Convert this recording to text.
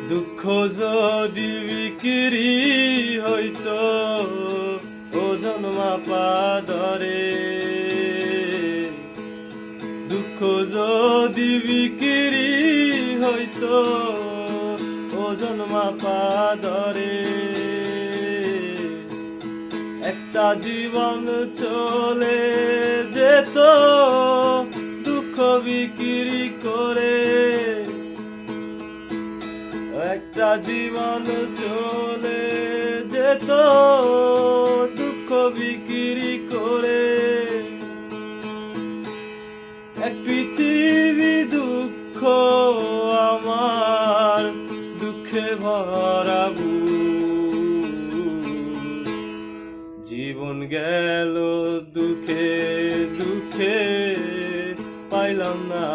দুঃখ যদি বিক্রি হইতো ওজন মাপা দরে, দুঃখ যদি বিক্রি হইতো ওজন মাপা দরে, একটা জীবন চলে যেত দুঃখ বিক্রি করে, একটা জীবন চলে যেত দুঃখ বিক্রি করে। এক পৃথিবী দুঃখ আমার, দুঃখে ভরা বুক, জীবন গেল দুঃখে দুঃখে পাইলাম না